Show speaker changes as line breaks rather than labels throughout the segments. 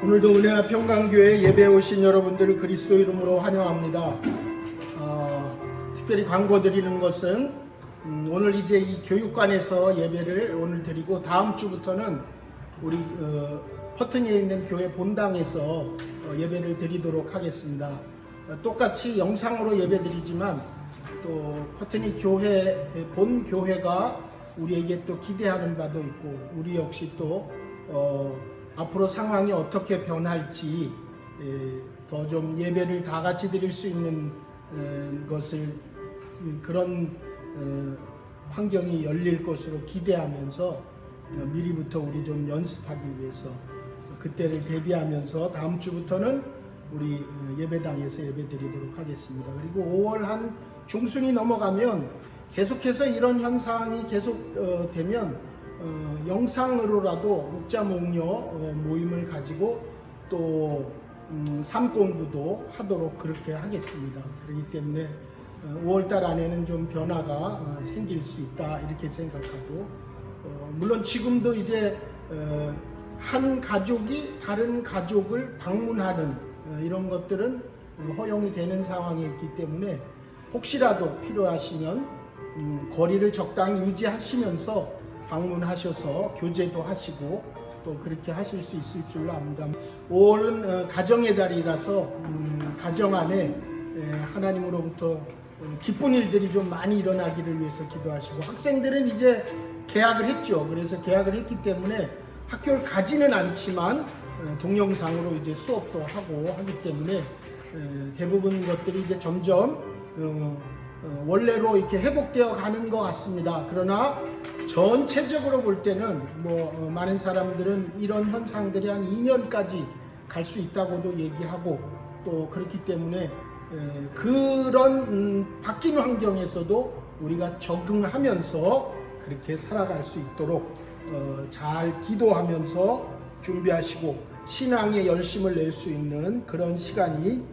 오늘도 은혜와 평강교회 예배에 오신 여러분들을 그리스도 이름으로 환영합니다. 특별히 광고 드리는 것은 오늘 이제 이 교육관에서 예배를 오늘 드리고 다음 주부터는 우리 퍼튼에 있는 교회 본당에서 예배를 드리도록 하겠습니다. 똑같이 영상으로 예배 드리지만 또 퍼튼이 교회 본 교회가 우리에게 또 기대하는 바도 있고 우리 역시 또 앞으로 상황이 어떻게 변할지 더 좀 예배를 다 같이 드릴 수 있는 것을 그런 환경이 열릴 것으로 기대하면서 미리부터 우리 좀 연습하기 위해서 그때를 대비하면서 다음 주부터는 우리 예배당에서 예배 드리도록 하겠습니다. 그리고 5월 한 중순이 넘어가면 계속해서 이런 현상이 계속 되면 영상으로라도 목자 목녀 모임을 가지고 또 삶 공부도 하도록 그렇게 하겠습니다. 그렇기 때문에 5월달 안에는 좀 변화가 생길 수 있다 이렇게 생각하고 물론 지금도 이제 한 가족이 다른 가족을 방문하는 이런 것들은 허용이 되는 상황에 있기 때문에 혹시라도 필요하시면 거리를 적당히 유지하시면서 방문하셔서 교제도 하시고 또 그렇게 하실 수 있을 줄로 압니다. 5월은 가정의 달이라서 가정 안에 하나님으로부터 기쁜 일들이 좀 많이 일어나기를 위해서 기도하시고 학생들은 이제 개학을 했죠. 그래서 개학을 했기 때문에 학교를 가지는 않지만 동영상으로 이제 수업도 하고 하기 때문에 대부분 것들이 이제 점점 원래로 이렇게 회복되어 가는 것 같습니다. 그러나 전체적으로 볼 때는 많은 사람들은 이런 현상들이 한 2년까지 갈 수 있다고도 얘기하고 또 그렇기 때문에 그런 바뀐 환경에서도 우리가 적응하면서 그렇게 살아갈 수 있도록 잘 기도하면서 준비하시고 신앙의 열심을 낼 수 있는 그런 시간이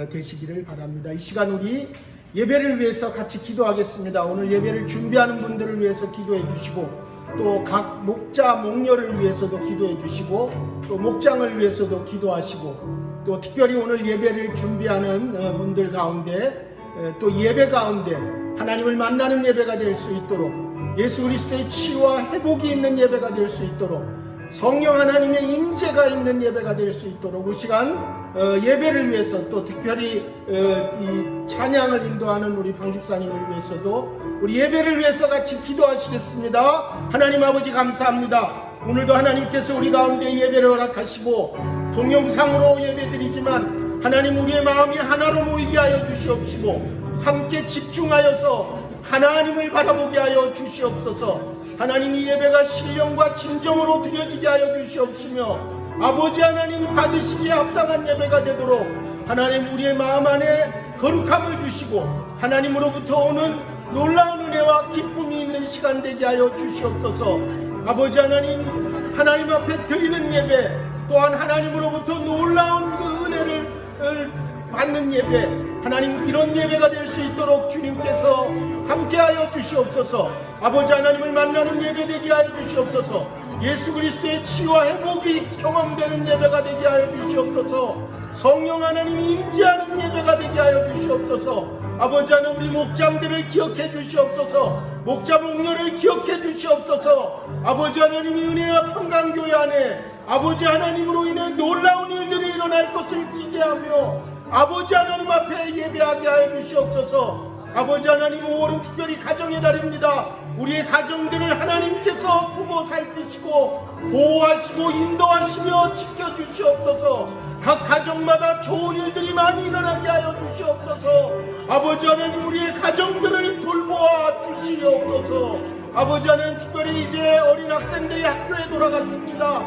되시기를 바랍니다. 이 시간 우리 예배를 위해서 같이 기도하겠습니다. 오늘 예배를 준비하는 분들을 위해서 기도해 주시고 또 각 목자 목녀를 위해서도 기도해 주시고 또 목장을 위해서도 기도하시고 또 특별히 오늘 예배를 준비하는 분들 가운데 또 예배 가운데 하나님을 만나는 예배가 될 수 있도록 예수 그리스도의 치유와 회복이 있는 예배가 될 수 있도록 성령 하나님의 임재가 있는 예배가 될 수 있도록 이 시간 예배를 위해서 또 특별히 이 찬양을 인도하는 우리 방 집사님을 위해서도 우리 예배를 위해서 같이 기도하시겠습니다. 하나님 아버지 감사합니다. 오늘도 하나님께서 우리 가운데 예배를 허락하시고 동영상으로 예배드리지만 하나님 우리의 마음이 하나로 모이게 하여 주시옵시고 함께 집중하여서 하나님을 바라보게 하여 주시옵소서. 하나님 이 예배가 신령과 진정으로 드려지게 하여 주시옵시며 아버지 하나님 받으시기에 합당한 예배가 되도록 하나님 우리의 마음 안에 거룩함을 주시고 하나님으로부터 오는 놀라운 은혜와 기쁨이 있는 시간 되게 하여 주시옵소서. 아버지 하나님 앞에 드리는 예배 또한 하나님으로부터 놀라운 그 은혜를 받는 예배 하나님 이런 예배가 될 수 있도록 주님께서 함께하여 주시옵소서. 아버지 하나님을 만나는 예배 되게 하여 주시옵소서. 예수 그리스도의 치유와 회복이 경험되는 예배가 되게 하여 주시옵소서. 성령 하나님이 임재하는 예배가 되게 하여 주시옵소서. 아버지 하나님 우리 목장들을 기억해 주시옵소서. 목자 목녀를 기억해 주시옵소서. 아버지 하나님이 은혜와 평강교회 안에 아버지 하나님으로 인해 놀라운 일들이 일어날 것을 기대하며 아버지 하나님 앞에 예배하게 하여 주시옵소서. 아버지 하나님 5월은 특별히 가정의 달입니다. 우리의 가정들을 하나님께서 구보 살피시고 보호하시고 인도하시며 지켜주시옵소서. 각 가정마다 좋은 일들이 많이 일어나게 하여 주시옵소서. 아버지 하나님 우리의 가정들을 돌보아 주시옵소서. 아버지 하나님 특별히 이제 어린 학생들이 학교에 돌아갔습니다.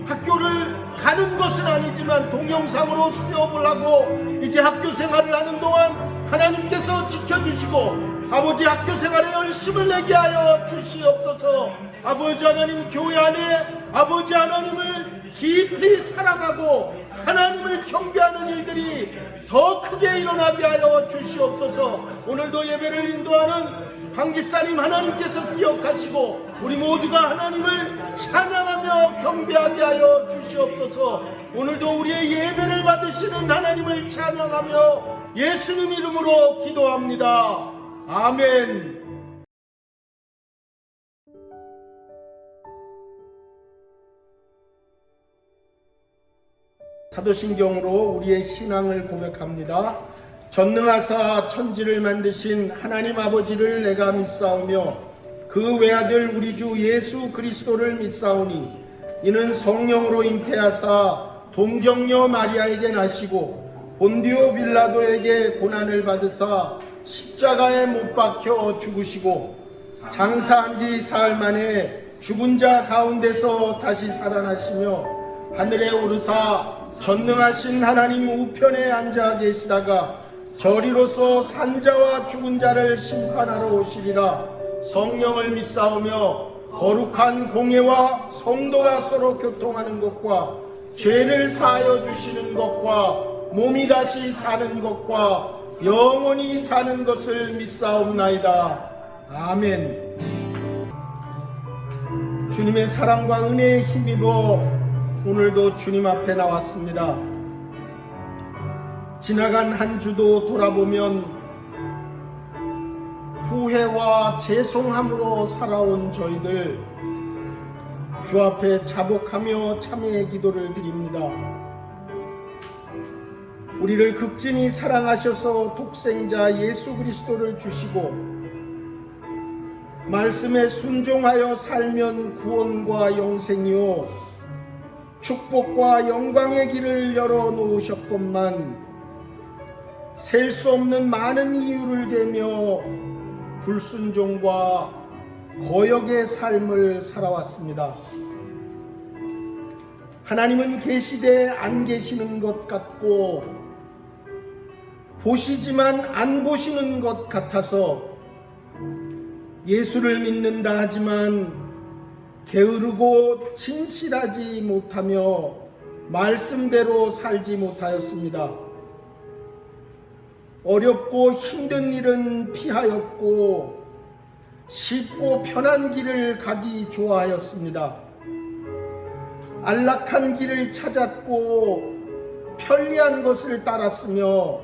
학교를 가는 것은 아니지만 동영상으로 수업을 하고 이제 학교 생활을 하는 동안 하나님께서 지켜주시고 아버지 학교 생활에 열심을 내게 하여 주시옵소서. 아버지 하나님 교회 안에 아버지 하나님을 깊이 사랑하고 하나님을 경배하는 일들이 더 크게 일어나게 하여 주시옵소서. 오늘도 예배를 인도하는 방 집사님 하나님께서 기억하시고 우리 모두가 하나님을 찬양하며 경배하게 하여 주시옵소서. 오늘도 우리의 예배를 받으시는 하나님을 찬양하며 예수님 이름으로 기도합니다. 아멘. 사도신경으로 우리의 신앙을 고백합니다. 전능하사 천지를 만드신 하나님 아버지를 내가 믿사오며 그 외아들 우리 주 예수 그리스도를 믿사오니 이는 성령으로 잉태하사 동정녀 마리아에게 나시고 본디오 빌라도에게 고난을 받으사 십자가에 못 박혀 죽으시고 장사한 지 사흘 만에 죽은 자 가운데서 다시 살아나시며 하늘에 오르사 전능하신 하나님 우편에 앉아 계시다가 저리로서 산자와 죽은 자를 심판하러 오시리라. 성령을 믿사오며 거룩한 공예와 성도가 서로 교통하는 것과 죄를 사하여 주시는 것과 몸이 다시 사는 것과 영원히 사는 것을 믿사옵나이다. 아멘. 주님의 사랑과 은혜에 힘입어 오늘도 주님 앞에 나왔습니다. 지나간 한 주도 돌아보면 후회와 죄송함으로 살아온 저희들 주 앞에 자복하며 참회의 기도를 드립니다. 우리를 극진히 사랑하셔서 독생자 예수 그리스도를 주시고 말씀에 순종하여 살면 구원과 영생이요 축복과 영광의 길을 열어놓으셨건만 셀 수 없는 많은 이유를 대며 불순종과 거역의 삶을 살아왔습니다. 하나님은 계시되 안 계시는 것 같고 보시지만 안 보시는 것 같아서 예수를 믿는다 하지만 게으르고 진실하지 못하며 말씀대로 살지 못하였습니다. 어렵고 힘든 일은 피하였고 쉽고 편한 길을 가기 좋아하였습니다. 안락한 길을 찾았고 편리한 것을 따랐으며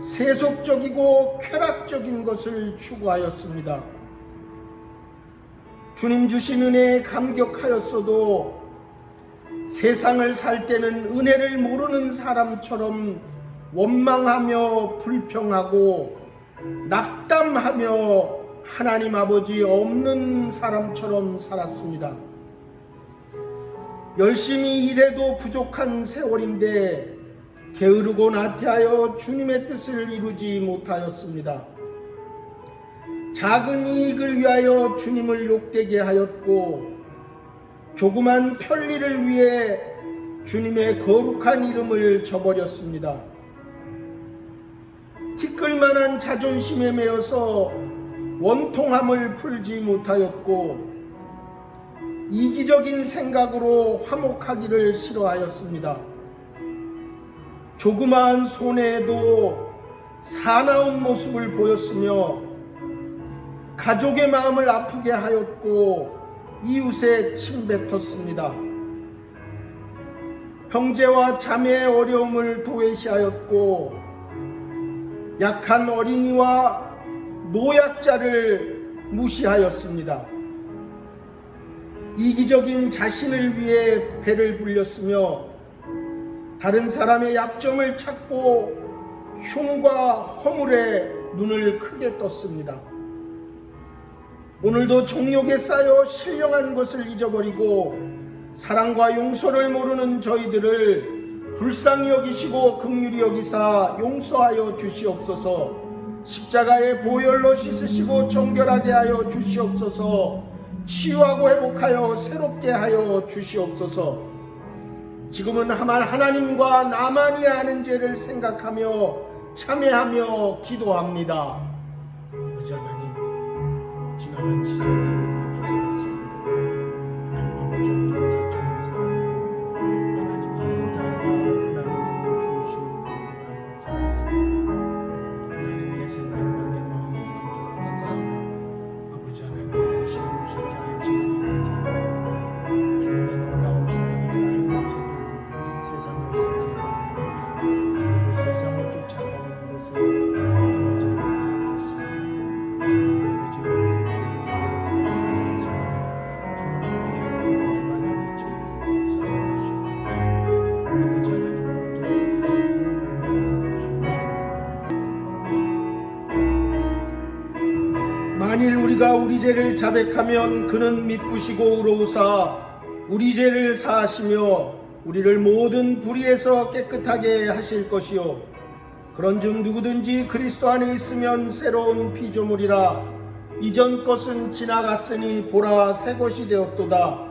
세속적이고 쾌락적인 것을 추구하였습니다. 주님 주신 은혜에 감격하였어도 세상을 살 때는 은혜를 모르는 사람처럼 원망하며 불평하고 낙담하며 하나님 아버지 없는 사람처럼 살았습니다. 열심히 일해도 부족한 세월인데 게으르고 나태하여 주님의 뜻을 이루지 못하였습니다. 작은 이익을 위하여 주님을 욕되게 하였고 조그만 편리를 위해 주님의 거룩한 이름을 저버렸습니다. 티끌만한 자존심에 매여서 원통함을 풀지 못하였고 이기적인 생각으로 화목하기를 싫어하였습니다. 조그마한 손해에도 사나운 모습을 보였으며 가족의 마음을 아프게 하였고 이웃에 침뱉었습니다. 형제와 자매의 어려움을 도외시하였고 약한 어린이와 노약자를 무시하였습니다. 이기적인 자신을 위해 배를 불렸으며 다른 사람의 약점을 찾고 흉과 허물에 눈을 크게 떴습니다. 오늘도 정욕에 쌓여 신령한 것을 잊어버리고 사랑과 용서를 모르는 저희들을 불쌍히 여기시고 긍휼히 여기사 용서하여 주시옵소서. 십자가의 보혈로 씻으시고 정결하게 하여 주시옵소서. 치유하고 회복하여 새롭게 하여 주시옵소서. 지금은 하나님과 나만이 아는 죄를 생각하며 참회하며 기도합니다. 아버지 하나님, 지나간 시절들을 그렇게 살았습니다. 하나님 아버지 없는 자처럼 살았고 하나님이 나라 하나님이 주시는 것을 알고 살았습니다. 하나님 내 생각과 내 마음에 먼저 없었습니다. 아버지 하나님 어떠신 무엇인지 알지만 주님의 놀라운 사랑을 알고서도 그리고 세상을 쫓아가는 것에 에너지를 빼앗겼습니다. 아버지 오늘도 주님 앞에 살아가지만 주님 앞에 오기만 하니 저희를 사용해 주시옵소서. 아버지 하나님 오늘도 주께서 주시옵소서. 만일 우리가 우리 죄를 자백하면 그는 미쁘시고 의로우사 우리 죄를 사하시며 우리를 모든 불의에서 깨끗하게 하실 것이요 그런즉 누구든지 그리스도 안에 있으면 새로운 피조물이라 이전 것은 지나갔으니 보라 새 것이 되었도다.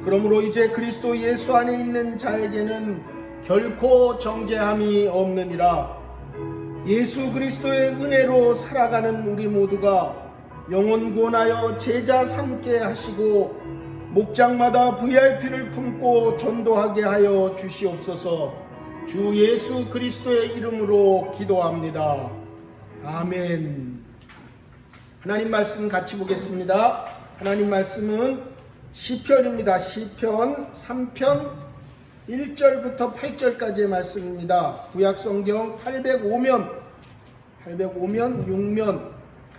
그러므로 이제 그리스도 예수 안에 있는 자에게는 결코 정죄함이 없느니라. 예수 그리스도의 은혜로 살아가는 우리 모두가 영혼 구원하여 제자 삼게 하시고 목장마다 VIP를 품고 전도하게 하여 주시옵소서. 주 예수 그리스도의 이름으로 기도합니다. 아멘. 하나님 말씀 같이 보겠습니다. 하나님 말씀은 시편입니다. 시편 3편 1절부터 8절까지의 말씀입니다. 구약성경 805면 6면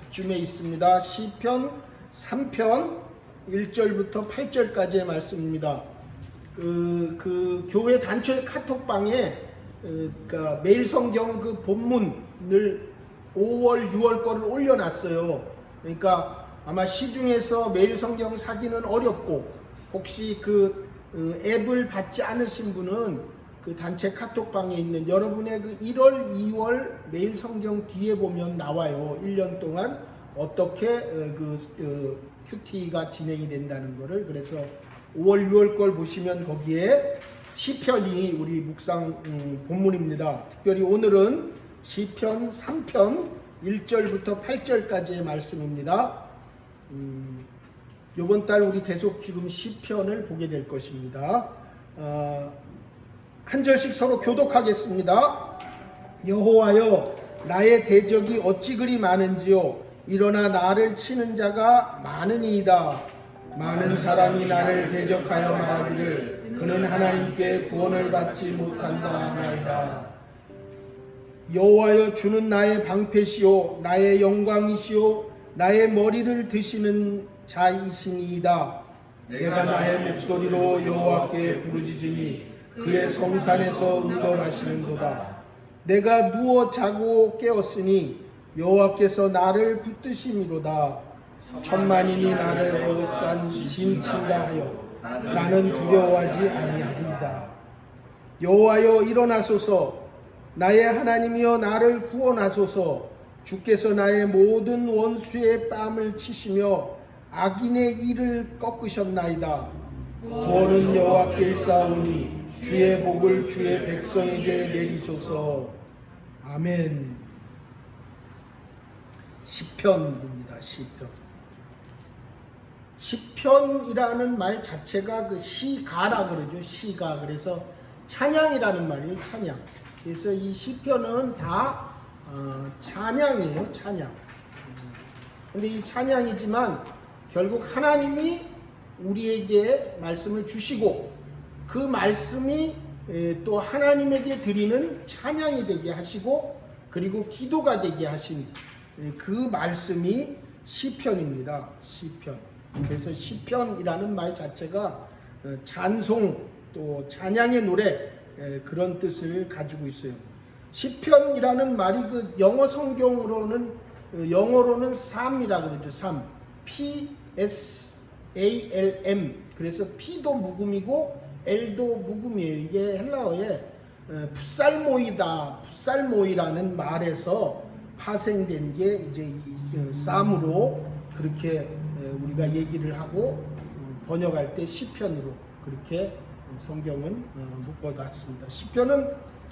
그쯤에 있습니다. 시편 3편 1절부터 8절까지의 말씀입니다. 그 교회 단체 카톡방에 그러니까 매일 성경 그 본문을 5월, 6월 거를 올려놨어요. 그러니까 아마 시중에서 매일 성경 사기는 어렵고 혹시 그 앱을 받지 않으신 분은 그 단체 카톡방에 있는 여러분의 그 1월, 2월 매일 성경 뒤에 보면 나와요. 1년 동안 어떻게 큐티가 진행이 된다는 것을. 그래서 5월 6월 걸 보시면 거기에 시편이 우리 묵상 본문입니다. 특별히 오늘은 시편 3편 1절부터 8절까지의 말씀입니다. 이번 달 우리 계속 지금 시편을 보게 될 것입니다. 한 절씩 서로 교독하겠습니다. 여호와여 나의 대적이 어찌 그리 많은지요 일어나 나를 치는 자가 많으니이다. 많은 사람이 나를 대적하여 말하기를 그는 하나님께 구원을 받지 못한다 하나이다. 여호와여 주는 나의 방패시오 나의 영광이시오 나의 머리를 드시는 자이시니이다. 내가 나의 목소리로 여호와께 부르짖으니 그의 성산에서 응답하시는도다. 내가 누워 자고 깨었으니 여호와께서 나를 붙드심이로다. 천만인이 나를 에워싼 진친다 하여 나는 두려워하지 아니하리이다. 여호와여 일어나소서 나의 하나님이여 나를 구원하소서. 주께서 나의 모든 원수의 뺨을 치시며 악인의 이를 꺾으셨나이다. 구원은 여호와께 있사오니 주의 복을 주의 백성에게 내리소서. 아멘. 시편입니다. 시편이라는 말 자체가 그 시가라 그러죠. 시가. 그래서 찬양이라는 말이에요. 찬양. 그래서 이 시편은 다 찬양이에요. 찬양. 근데 이 찬양이지만 결국 하나님이 우리에게 말씀을 주시고 그 말씀이 또 하나님에게 드리는 찬양이 되게 하시고 그리고 기도가 되게 하신 그 말씀이 시편입니다. 시편. 그래서 시편이라는 말 자체가 찬송 또 찬양의 노래 그런 뜻을 가지고 있어요. 시편이라는 말이 그 영어 성경으로는 영어로는 삶이라 그러죠. 삶. P-S-A-L-M. 그래서 P도 묵음이고 L도 묵음이에요. 이게 헬라어에 풋살모이다. 풋살모이라는 말에서 파생된 게 이제 이 쌈으로 그렇게 우리가 얘기를 하고 번역할 때 시편으로 그렇게 성경은 묶어놨습니다. 시편은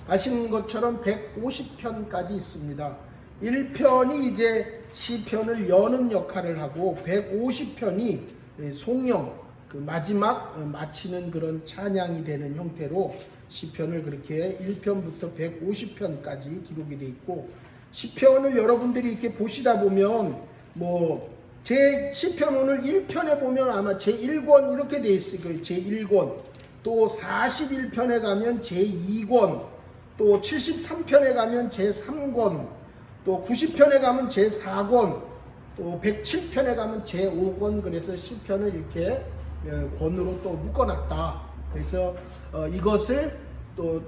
아시는 것처럼 150편까지 있습니다. 1편이 이제 시편을 여는 역할을 하고 150편이 송영, 그 마지막 마치는 그런 찬양이 되는 형태로 시편을 그렇게 1편부터 150편까지 기록이 되어 있고 시편을 여러분들이 이렇게 보시다 보면 제 시편 오늘 1편에 보면 아마 제1권 이렇게 되어 있을 거예요. 제1권. 또 41편에 가면 제2권, 또 73편에 가면 제3권, 또 90편에 가면 제4권, 또 107편에 가면 제5권. 그래서 시편을 이렇게 권으로 또 묶어놨다. 그래서 이것을 또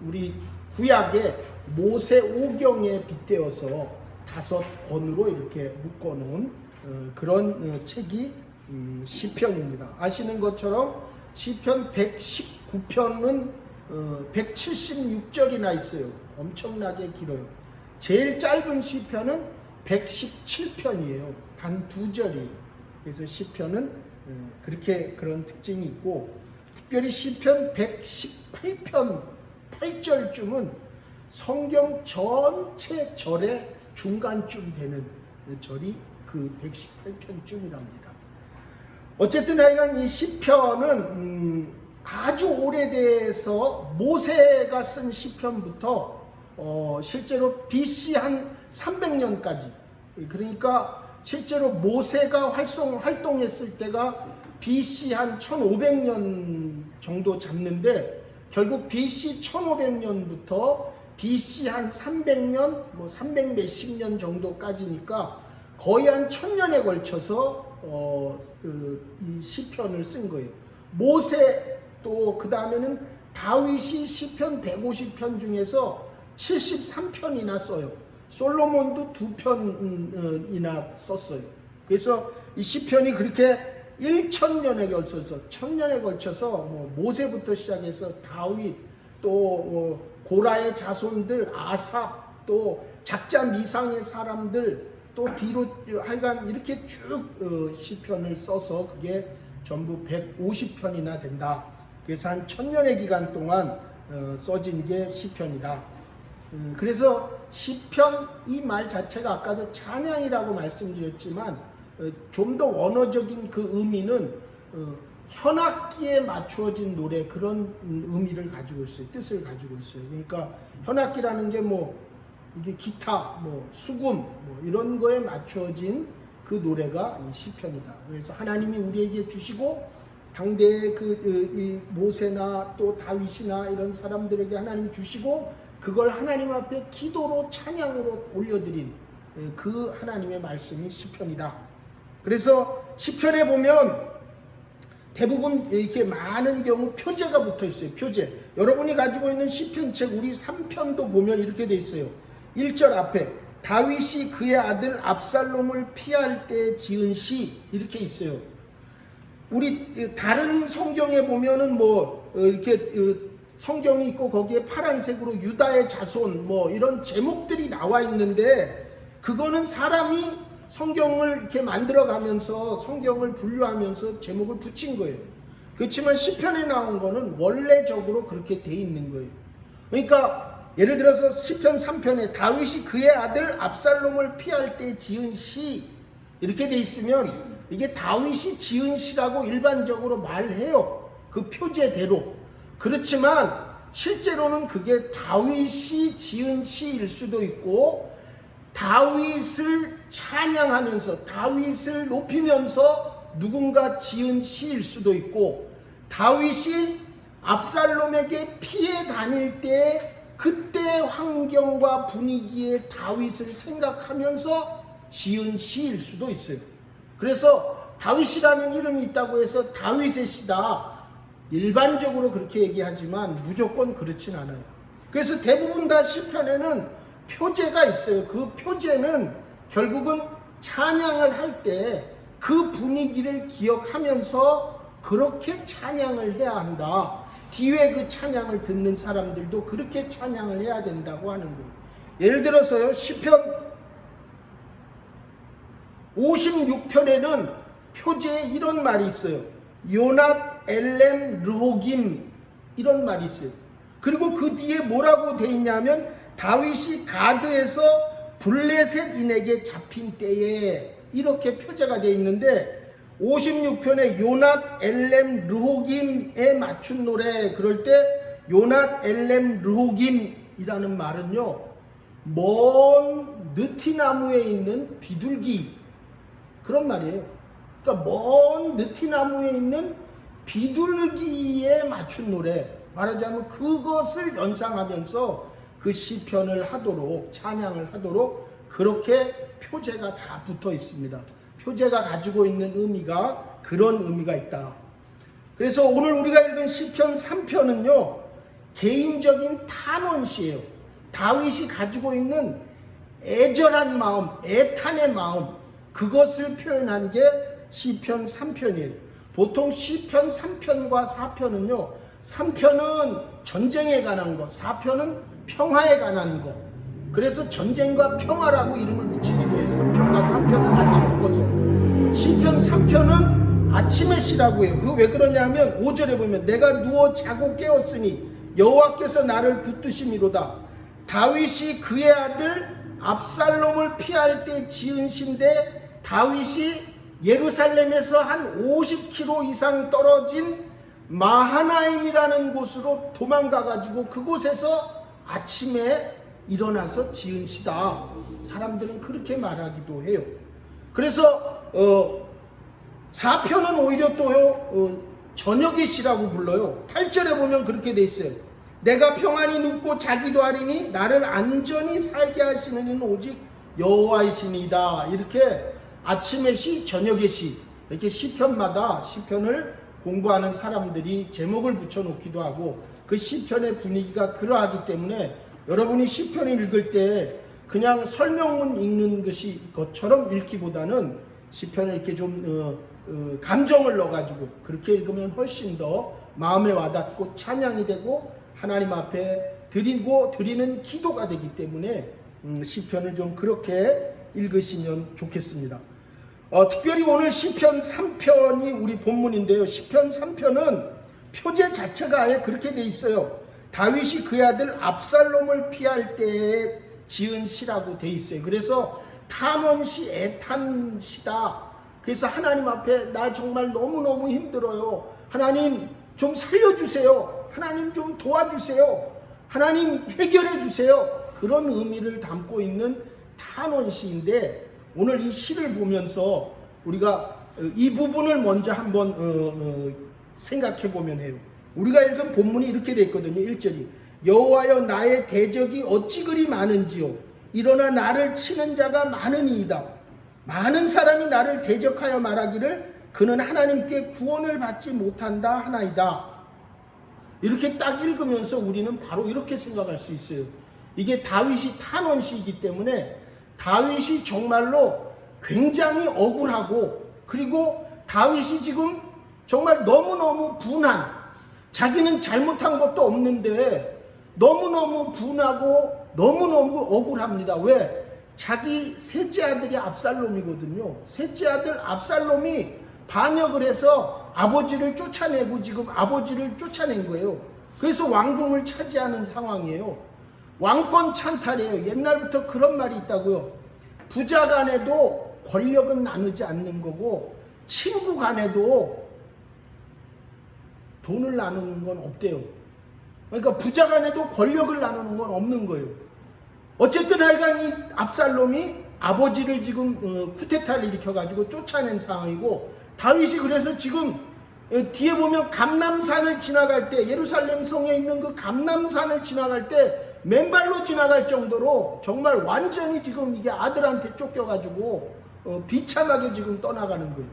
우리 구약의 모세 오경에 빗대어서 5권으로 이렇게 묶어놓은 그런 책이 시편입니다. 아시는 것처럼 시편 119편은 176절이나 있어요. 엄청나게 길어요. 제일 짧은 시편은 117편이에요. 단 2절이에요. 그래서 시편은 그렇게 그런 특징이 있고, 특별히 시편 118편 8절쯤은 성경 전체 절의 중간쯤 되는 절이 그 118편쯤이랍니다. 어쨌든 하여간 이 시편은 아주 오래돼서 모세가 쓴 시편부터 실제로 BC 한 300년까지, 그러니까 실제로 모세가 활동했을 때가 BC 한 1500년 정도 잡는데, 결국 BC 1500년부터 BC 한 300년, 뭐 300 몇십 년 정도까지니까 거의 한 1000년에 걸쳐서 이 시편을 쓴 거예요. 모세, 또 그 다음에는 다윗이 시편 150편 중에서 73편이나 써요. 솔로몬도 2편이나 썼어요. 그래서 이 시편이 그렇게 1000년에 걸쳐서 1000년에 걸쳐서 뭐 모세부터 시작해서 다윗, 또 고라의 자손들, 아삽, 또 작자 미상의 사람들, 또 뒤로 하여간 이렇게 쭉 시편을 써서 그게 전부 150편이나 된다. 그래서 한 1000년의 기간 동안 써진 게 시편이다. 그래서 시편 이 말 자체가 아까도 찬양이라고 말씀드렸지만 좀 더 원어적인 그 의미는 현악기에 맞추어진 노래, 그런 의미를 가지고 있어요. 뜻을 가지고 있어요. 그러니까 현악기라는 게 뭐 이게 기타, 뭐 수금, 뭐 이런 거에 맞추어진 그 노래가 이 시편이다. 그래서 하나님이 우리에게 주시고 당대의 이 모세나 또 다윗이나 이런 사람들에게 하나님이 주시고 그걸 하나님 앞에 기도로 찬양으로 올려드린 그 하나님의 말씀이 시편이다. 그래서 시편에 보면 대부분 이렇게 많은 경우 표제가 붙어 있어요. 표제. 여러분이 가지고 있는 시편책 우리 3편도 보면 이렇게 돼 있어요. 1절 앞에 다윗이 그의 아들 압살롬을 피할 때 지은 시, 이렇게 있어요. 우리 다른 성경에 보면은 뭐 이렇게 성경이 있고 거기에 파란색으로 유다의 자손 뭐 이런 제목들이 나와 있는데, 그거는 사람이 성경을 이렇게 만들어가면서 성경을 분류하면서 제목을 붙인 거예요. 그렇지만 시편에 나온 거는 원래적으로 그렇게 돼 있는 거예요. 그러니까 예를 들어서 시편 3편에 다윗이 그의 아들 압살롬을 피할 때 지은 시, 이렇게 돼 있으면 이게 다윗이 지은 시라고 일반적으로 말해요. 그 표제대로. 그렇지만 실제로는 그게 다윗이 지은 시일 수도 있고, 다윗을 찬양하면서 다윗을 높이면서 누군가 지은 시일 수도 있고, 다윗이 압살롬에게 피해 다닐 때 그때 환경과 분위기에 다윗을 생각하면서 지은 시일 수도 있어요. 그래서 다윗이라는 이름이 있다고 해서 다윗의 시다, 일반적으로 그렇게 얘기하지만 무조건 그렇진 않아요. 그래서 대부분 다 시편에는 표제가 있어요. 그 표제는 결국은 찬양을 할 때 그 분위기를 기억하면서 그렇게 찬양을 해야 한다. 뒤에 그 찬양을 듣는 사람들도 그렇게 찬양을 해야 된다고 하는 거예요. 예를 들어서요, 시편 56편에는 표제에 이런 말이 있어요. 요낫 엘렘 르호김, 이런 말이 있어요. 그리고 그 뒤에 뭐라고 돼 있냐면 다윗이 가드에서 블레셋인에게 잡힌 때에, 이렇게 표제가 돼 있는데 56편에 요낫 엘렘 르호김에 맞춘 노래, 그럴 때 요낫 엘렘 르호김이라는 말은요, 먼 느티나무에 있는 비둘기, 그런 말이에요. 그러니까 먼 느티나무에 있는 비둘기에 맞춘 노래, 말하자면 그것을 연상하면서 그 시편을 하도록, 찬양을 하도록 그렇게 표제가 다 붙어 있습니다. 표제가 가지고 있는 의미가 그런 의미가 있다. 그래서 오늘 우리가 읽은 시편 3편은요 개인적인 탄원시예요. 다윗이 가지고 있는 애절한 마음, 애탄의 마음, 그것을 표현한 게 시편 3편이에요. 보통 시편 3편과 4편은요 3편은 전쟁에 관한 것, 4편은 평화에 관한 것. 그래서 전쟁과 평화라고 이름을 붙이기도 해요. 3편과 4편은 같이 묶어서. 시편 3편은 아침의 시라고 해요. 그거 왜 그러냐면 5절에 보면 내가 누워 자고 깨었으니 여호와께서 나를 붙드심이로다. 다윗이 그의 아들 압살롬을 피할 때 지은 시인데, 다윗이 예루살렘에서 한 50km 이상 떨어진 마하나임이라는 곳으로 도망가 가지고 그곳에서 아침에 일어나서 지은 시다. 사람들은 그렇게 말하기도 해요. 그래서 4편은 오히려 또요 저녁의 시라고 불러요. 8절에 보면 그렇게 돼 있어요. 내가 평안히 눕고 자기도 하리니 나를 안전히 살게 하시는 이는 오직 여호와이시니이다. 이렇게 아침의 시, 저녁의 시, 이렇게 시편마다 시편을 공부하는 사람들이 제목을 붙여놓기도 하고, 그 시편의 분위기가 그러하기 때문에 여러분이 시편을 읽을 때 그냥 설명문 읽는 것처럼 읽기보다는 시편을 이렇게 좀 감정을 넣어가지고 그렇게 읽으면 훨씬 더 마음에 와닿고 찬양이 되고 하나님 앞에 드리는 기도가 되기 때문에 시편을 좀 그렇게 읽으시면 좋겠습니다. 특별히 오늘 시편 3편이 우리 본문인데요. 시편 3편은 표제 자체가 아예 그렇게 돼 있어요. 다윗이 그의 아들 압살롬을 피할 때에 지은 시라고 돼 있어요. 그래서 탄원시, 애탄시다. 그래서 하나님 앞에 나 정말 너무너무 힘들어요. 하나님 좀 살려주세요. 하나님 좀 도와주세요. 하나님 해결해 주세요. 그런 의미를 담고 있는 탄원시인데, 오늘 이 시를 보면서 우리가 이 부분을 먼저 한번 생각해 보면 해요. 우리가 읽은 본문이 이렇게 되어 있거든요. 1절이 여호와여 나의 대적이 어찌 그리 많은지요. 일어나 나를 치는 자가 많으니이다. 많은 사람이 나를 대적하여 말하기를 그는 하나님께 구원을 받지 못한다 하나이다. 이렇게 딱 읽으면서 우리는 바로 이렇게 생각할 수 있어요. 이게 다윗이 탄원시이기 때문에 다윗이 정말로 굉장히 억울하고, 그리고 다윗이 지금 정말 너무너무 분한, 자기는 잘못한 것도 없는데 너무너무 분하고 너무너무 억울합니다. 왜? 자기 셋째 아들이 압살롬이거든요. 셋째 아들 압살롬이 반역을 해서 아버지를 쫓아내고 지금 아버지를 쫓아낸 거예요. 그래서 왕궁을 차지하는 상황이에요. 왕권 찬탈이에요. 옛날부터 그런 말이 있다고요. 부자 간에도 권력은 나누지 않는 거고 친구 간에도 돈을 나누는 건 없대요. 그러니까 부자 간에도 권력을 나누는 건 없는 거예요. 어쨌든 하여간 이 압살롬이 아버지를 지금 쿠데타를 일으켜가지고 쫓아낸 상황이고, 다윗이 그래서 지금 뒤에 보면 감람산을 지나갈 때, 예루살렘 성에 있는 그 감람산을 지나갈 때 맨발로 지나갈 정도로 정말 완전히 지금 이게 아들한테 쫓겨가지고 비참하게 지금 떠나가는 거예요.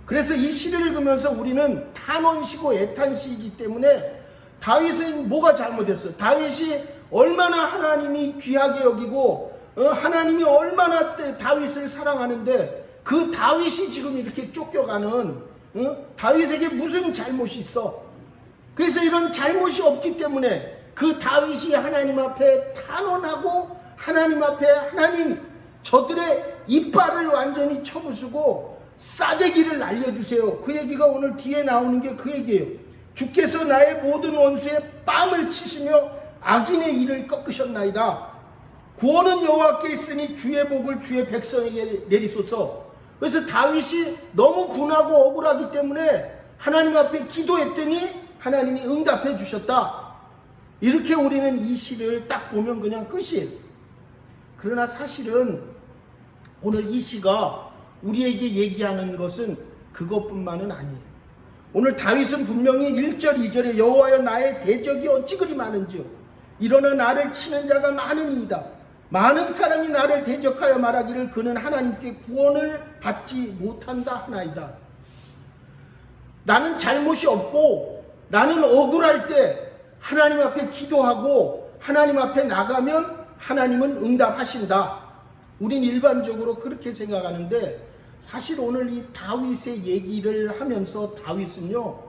그래서 이 시를 읽으면서 우리는 탄원시고 애탄시이기 때문에 다윗은 뭐가 잘못했어요? 다윗이 얼마나 하나님이 귀하게 여기고 하나님이 얼마나 다윗을 사랑하는데 그 다윗이 지금 이렇게 쫓겨가는, 다윗에게 무슨 잘못이 있어? 그래서 이런 잘못이 없기 때문에 그 다윗이 하나님 앞에 탄원하고 하나님 앞에 하나님 저들의 이빨을 완전히 쳐부수고 싸대기를 날려주세요. 그 얘기가 오늘 뒤에 나오는 게 그 얘기예요. 주께서 나의 모든 원수의 뺨을 치시며 악인의 일을 꺾으셨나이다. 구원은 여호와께 있으니 주의 복을 주의 백성에게 내리소서. 그래서 다윗이 너무 분하고 억울하기 때문에 하나님 앞에 기도했더니 하나님이 응답해 주셨다. 이렇게 우리는 이 시를 딱 보면 그냥 끝이에요. 그러나 사실은 오늘 이 시가 우리에게 얘기하는 것은 그것뿐만은 아니에요. 오늘 다윗은 분명히 1절 2절에 여호와여 나의 대적이 어찌 그리 많은지요 일어나 나를 치는 자가 많으니이다. 많은 사람이 나를 대적하여 말하기를 그는 하나님께 구원을 받지 못한다 하나이다. 나는 잘못이 없고 나는 억울할 때 하나님 앞에 기도하고 하나님 앞에 나가면 하나님은 응답하신다. 우린 일반적으로 그렇게 생각하는데 사실 오늘 이 다윗의 얘기를 하면서 다윗은요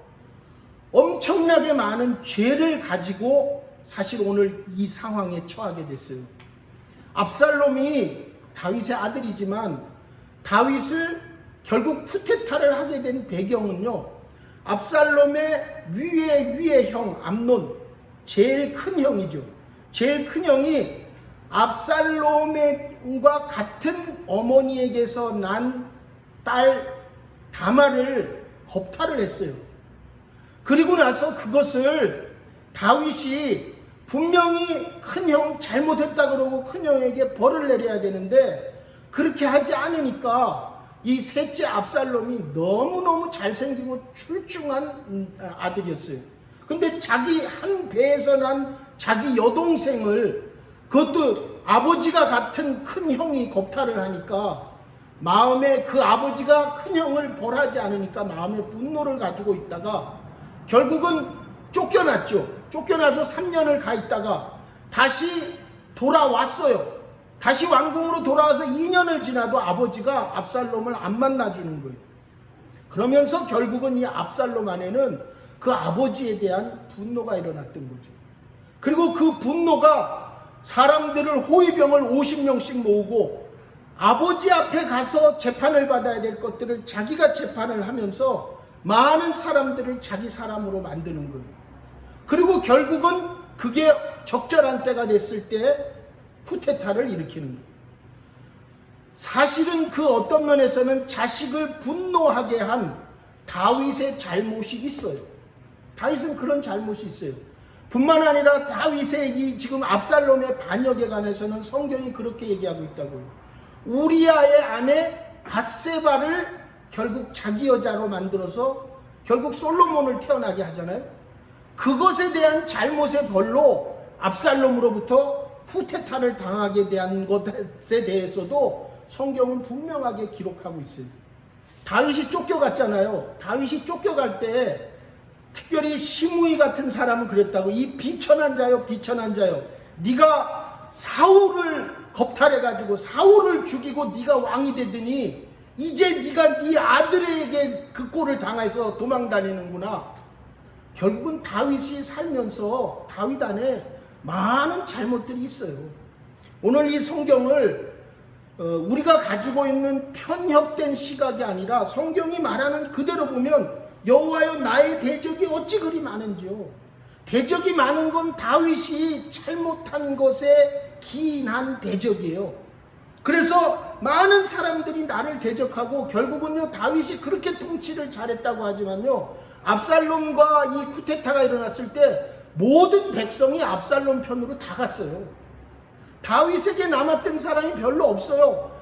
엄청나게 많은 죄를 가지고 사실 오늘 이 상황에 처하게 됐어요. 압살롬이 다윗의 아들이지만 다윗을 결국 쿠데타를 하게 된 배경은요 압살롬의 위의 형 암논, 제일 큰 형이죠. 제일 큰 형이 압살롬과 같은 어머니에게서 난 딸 다말을 겁탈을 했어요. 그리고 나서 그것을 다윗이 분명히 큰형 잘못했다 그러고 큰형에게 벌을 내려야 되는데 그렇게 하지 않으니까 이 셋째 압살롬이 너무너무 잘생기고 출중한 아들이었어요. 근데 자기 한 배에서 난 자기 여동생을 그것도 아버지가 같은 큰 형이 겁탈을 하니까 마음에 그 아버지가 큰 형을 벌하지 않으니까 마음에 분노를 가지고 있다가 결국은 쫓겨났죠. 쫓겨나서 3년을 가 있다가 다시 돌아왔어요. 다시 왕궁으로 돌아와서 2년을 지나도 아버지가 압살롬을 안 만나주는 거예요. 그러면서 결국은 이 압살롬 안에는 그 아버지에 대한 분노가 일어났던 거죠. 그리고 그 분노가 사람들을 호위병을 50명씩 모으고 아버지 앞에 가서 재판을 받아야 될 것들을 자기가 재판을 하면서 많은 사람들을 자기 사람으로 만드는 거예요. 그리고 결국은 그게 적절한 때가 됐을 때 쿠데타를 일으키는 거예요. 사실은 그 어떤 면에서는 자식을 분노하게 한 다윗의 잘못이 있어요. 다윗은 그런 잘못이 있어요. 뿐만 아니라 다윗의 이 지금 압살롬의 반역에 관해서는 성경이 그렇게 얘기하고 있다고요. 우리아의 아내 밧세바를 결국 자기 여자로 만들어서 결국 솔로몬을 태어나게 하잖아요. 그것에 대한 잘못의 벌로 압살롬으로부터 쿠데타를 당하게 대한 것에 대해서도 성경은 분명하게 기록하고 있어요. 다윗이 쫓겨갔잖아요. 다윗이 쫓겨갈 때 특별히 시므이 같은 사람은 그랬다고. 이 비천한 자요, 비천한 자요. 네가 사울을 겁탈해가지고 사울을 죽이고 네가 왕이 되더니 이제 네가 네 아들에게 그 꼴을 당해서 도망다니는구나. 결국은 다윗이 살면서 다윗 안에 많은 잘못들이 있어요. 오늘 이 성경을 우리가 가지고 있는 편협된 시각이 아니라 성경이 말하는 그대로 보면 여호와여 나의 대적이 어찌 그리 많은지요. 대적이 많은 건 다윗이 잘못한 것에 기인한 대적이에요. 그래서 많은 사람들이 나를 대적하고 결국은요 다윗이 그렇게 통치를 잘했다고 하지만요 압살롬과 이 쿠데타가 일어났을 때 모든 백성이 압살롬 편으로 다 갔어요. 다윗에게 남았던 사람이 별로 없어요.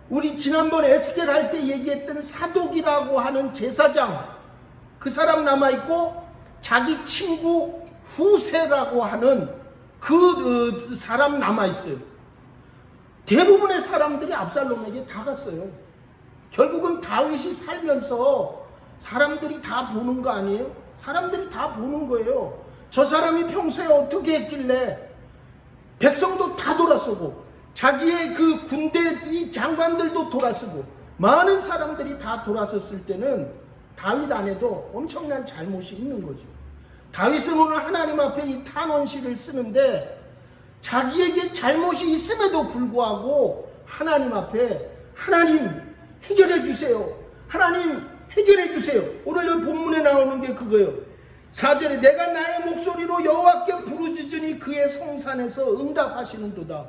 우리 지난번 에스겔 할 때 얘기했던 사독이라고 하는 제사장 그 사람 남아있고 자기 친구 후세라고 하는 그 사람 남아있어요. 대부분의 사람들이 압살롬에게 다 갔어요. 결국은 다윗이 살면서 사람들이 다 보는 거 아니에요? 사람들이 다 보는 거예요. 저 사람이 평소에 어떻게 했길래 백성도 다 돌아서고 자기의 그 군대 이 장관들도 돌아서고 많은 사람들이 다 돌아섰을 때는 다윗 안에도 엄청난 잘못이 있는 거죠. 다윗은 오늘 하나님 앞에 이 탄원시를 쓰는데 자기에게 잘못이 있음에도 불구하고 하나님 앞에 하나님 해결해 주세요. 하나님 해결해 주세요. 오늘 본문에 나오는 게 그거예요. 4절에 내가 나의 목소리로 여호와께 부르짖으니 그의 성산에서 응답하시는도다.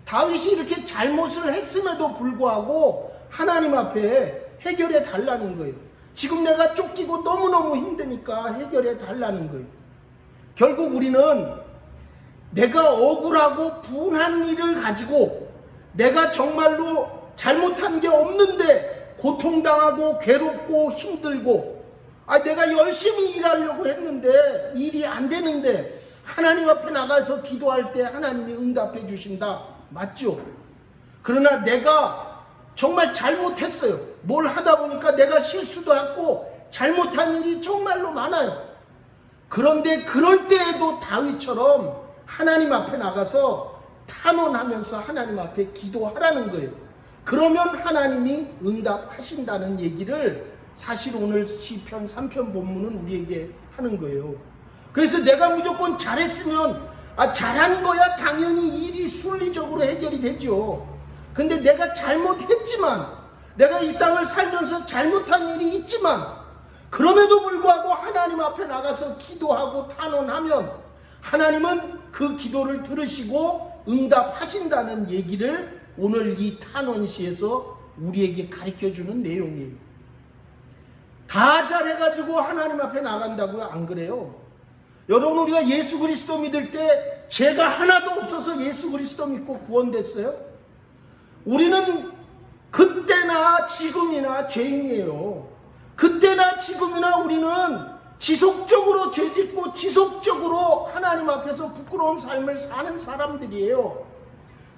다윗이 이렇게 잘못을 했음에도 불구하고 하나님 앞에 해결해 달라는 거예요. 지금 내가 쫓기고 너무너무 힘드니까 해결해 달라는 거예요. 결국 우리는 내가 억울하고 분한 일을 가지고 내가 정말로 잘못한 게 없는데 고통당하고 괴롭고 힘들고 내가 열심히 일하려고 했는데 일이 안 되는데 하나님 앞에 나가서 기도할 때 하나님이 응답해 주신다. 맞죠? 그러나 내가 정말 잘못했어요. 뭘 하다 보니까 내가 실수도 했고 잘못한 일이 정말로 많아요. 그런데 그럴 때에도 다윗처럼 하나님 앞에 나가서 탄원하면서 하나님 앞에 기도하라는 거예요. 그러면 하나님이 응답하신다는 얘기를 사실 오늘 시편 3편 본문은 우리에게 하는 거예요. 그래서 내가 무조건 잘했으면 잘한 거야 당연히 일이 순리적으로 해결이 되죠. 근데 내가 잘못했지만, 내가 이 땅을 살면서 잘못한 일이 있지만 그럼에도 불구하고 하나님 앞에 나가서 기도하고 탄원하면 하나님은 그 기도를 들으시고 응답하신다는 얘기를 오늘 이 탄원시에서 우리에게 가르쳐주는 내용이에요. 다 잘해가지고 하나님 앞에 나간다고요? 안 그래요. 여러분, 우리가 예수 그리스도 믿을 때 죄가 하나도 없어서 예수 그리스도 믿고 구원됐어요? 우리는 그때나 지금이나 죄인이에요. 그때나 지금이나 우리는 지속적으로 죄짓고 지속적으로 하나님 앞에서 부끄러운 삶을 사는 사람들이에요.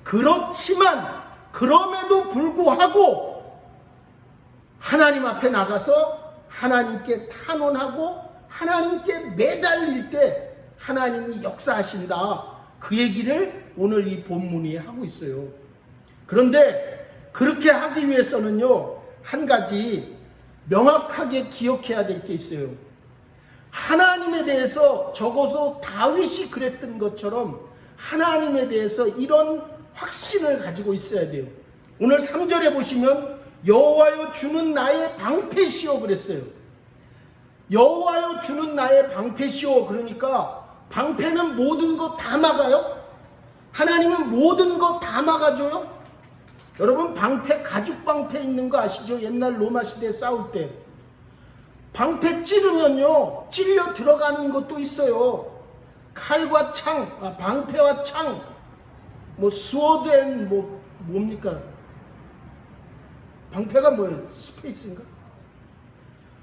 그렇지만 그럼에도 불구하고 하나님 앞에 나가서 하나님께 탄원하고 하나님께 매달릴 때 하나님이 역사하신다. 그 얘기를 오늘 이 본문이 하고 있어요. 그런데 그렇게 하기 위해서는요, 한 가지 명확하게 기억해야 될 게 있어요. 하나님에 대해서 적어서 다윗이 그랬던 것처럼 하나님에 대해서 이런 확신을 가지고 있어야 돼요. 오늘 3절에 보시면 여호와여 주는 나의 방패시오 그랬어요. 여호와여 주는 나의 방패시오. 그러니까 방패는 모든 것 다 막아요? 하나님은 모든 것 다 막아줘요? 여러분, 방패, 가죽 방패 있는 거 아시죠? 옛날 로마 시대 싸울 때 방패 찌르면요 찔려 들어가는 것도 있어요. 칼과 창, 방패와 창, 스워드 앤 뭡니까? 방패가 뭐예요? 스페이스인가?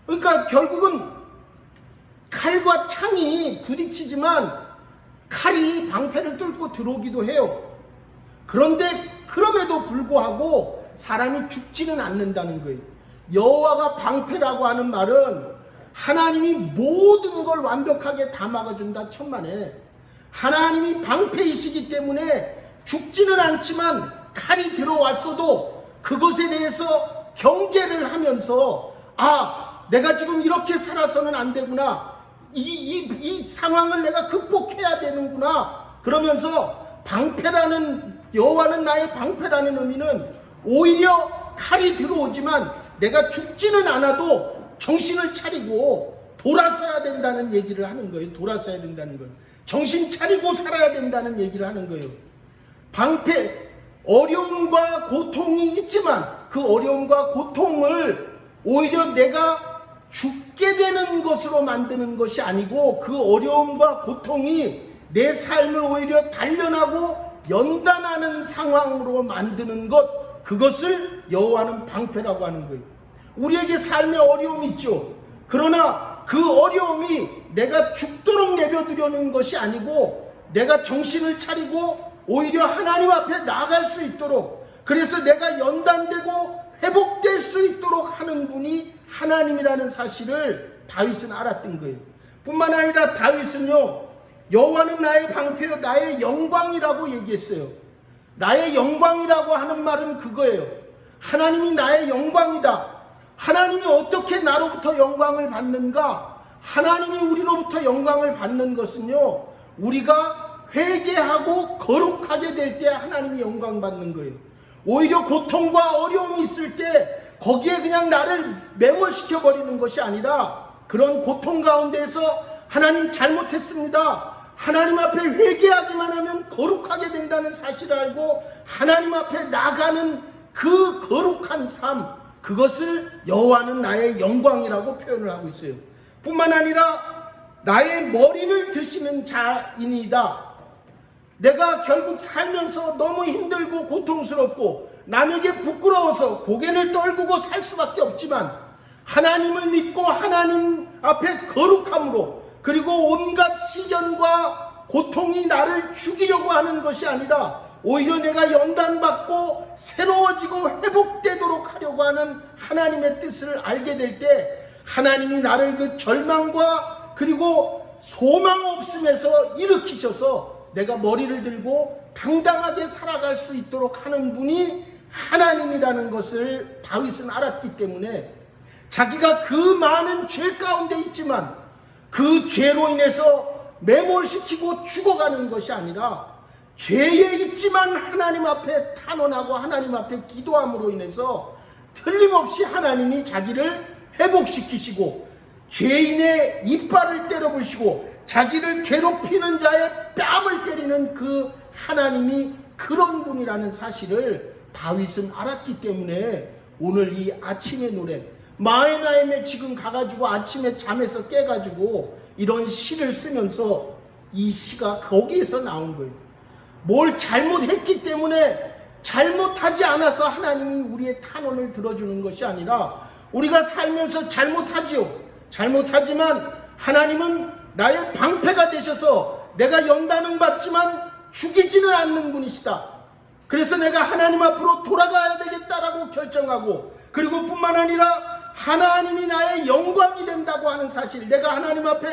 그러니까 결국은 칼과 창이 부딪히지만 칼이 방패를 뚫고 들어오기도 해요. 그런데 그럼에도 불구하고 사람이 죽지는 않는다는 거예요. 여호와가 방패라고 하는 말은 하나님이 모든 걸 완벽하게 다 막아준다 천만에. 하나님이 방패이시기 때문에 죽지는 않지만 칼이 들어왔어도 그것에 대해서 경계를 하면서 내가 지금 이렇게 살아서는 안 되구나. 이 상황을 내가 극복해야 되는구나. 그러면서 방패라는, 여호와는 나의 방패라는 의미는 오히려 칼이 들어오지만 내가 죽지는 않아도 정신을 차리고 돌아서야 된다는 얘기를 하는 거예요. 돌아서야 된다는 걸. 정신 차리고 살아야 된다는 얘기를 하는 거예요. 방패, 어려움과 고통이 있지만 그 어려움과 고통을 오히려 내가 죽게 되는 것으로 만드는 것이 아니고 그 어려움과 고통이 내 삶을 오히려 단련하고 연단하는 상황으로 만드는 것, 그것을 여호와는 방패라고 하는 거예요. 우리에게 삶에 어려움이 있죠. 그러나 그 어려움이 내가 죽도록 내버려두려는 것이 아니고 내가 정신을 차리고 오히려 하나님 앞에 나아갈 수 있도록, 그래서 내가 연단되고 회복될 수 있도록 하는 분이 하나님이라는 사실을 다윗은 알았던 거예요. 뿐만 아니라 다윗은요, 여호와는 나의 방패요 나의 영광이라고 얘기했어요. 나의 영광이라고 하는 말은 그거예요. 하나님이 나의 영광이다. 하나님이 어떻게 나로부터 영광을 받는가? 하나님이 우리로부터 영광을 받는 것은요, 우리가 회개하고 거룩하게 될 때 하나님이 영광 받는 거예요. 오히려 고통과 어려움이 있을 때 거기에 그냥 나를 매몰시켜 버리는 것이 아니라 그런 고통 가운데서 하나님 잘못했습니다. 하나님 앞에 회개하기만 하면 거룩하게 된다는 사실을 알고 하나님 앞에 나가는 그 거룩한 삶, 그것을 여호와는 나의 영광이라고 표현을 하고 있어요. 뿐만 아니라 나의 머리를 드시는 자이니이다. 내가 결국 살면서 너무 힘들고 고통스럽고 남에게 부끄러워서 고개를 떨구고 살 수밖에 없지만 하나님을 믿고 하나님 앞에 거룩함으로, 그리고 온갖 시련과 고통이 나를 죽이려고 하는 것이 아니라 오히려 내가 연단받고 새로워지고 회복되도록 하려고 하는 하나님의 뜻을 알게 될 때, 하나님이 나를 그 절망과 그리고 소망 없음에서 일으키셔서 내가 머리를 들고 당당하게 살아갈 수 있도록 하는 분이 하나님이라는 것을 다윗은 알았기 때문에, 자기가 그 많은 죄 가운데 있지만 그 죄로 인해서 매몰시키고 죽어가는 것이 아니라, 죄에 있지만 하나님 앞에 탄원하고 하나님 앞에 기도함으로 인해서 틀림없이 하나님이 자기를 회복시키시고, 죄인의 이빨을 때려부시고 자기를 괴롭히는 자의 뺨을 때리는 그 하나님이 그런 분이라는 사실을 다윗은 알았기 때문에, 오늘 이 아침의 노래, 마에나임에 지금 가가지고 아침에 잠에서 깨가지고 이런 시를 쓰면서 이 시가 거기에서 나온 거예요. 뭘 잘못했기 때문에, 잘못하지 않아서 하나님이 우리의 탄원을 들어주는 것이 아니라, 우리가 살면서 잘못하지요. 잘못하지만 하나님은 나의 방패가 되셔서 내가 연단은 받지만 죽이지는 않는 분이시다. 그래서 내가 하나님 앞으로 돌아가야 되겠다라고 결정하고, 그리고 뿐만 아니라 하나님이 나의 영광이 된다고 하는 사실, 내가 하나님 앞에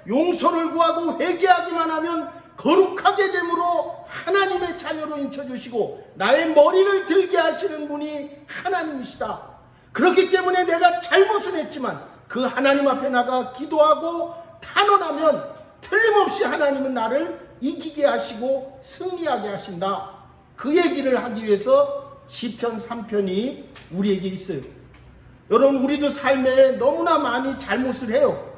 용서를 구하고 회개하기만 하면 거룩하게 됨으로 하나님의 자녀로 인쳐주시고 나의 머리를 들게 하시는 분이 하나님이시다. 그렇기 때문에 내가 잘못은 했지만 그 하나님 앞에 나가 기도하고 탄원하면 틀림없이 하나님은 나를 이기게 하시고 승리하게 하신다. 그 얘기를 하기 위해서 시편 3편이 우리에게 있어요. 여러분, 우리도 삶에 너무나 많이 잘못을 해요.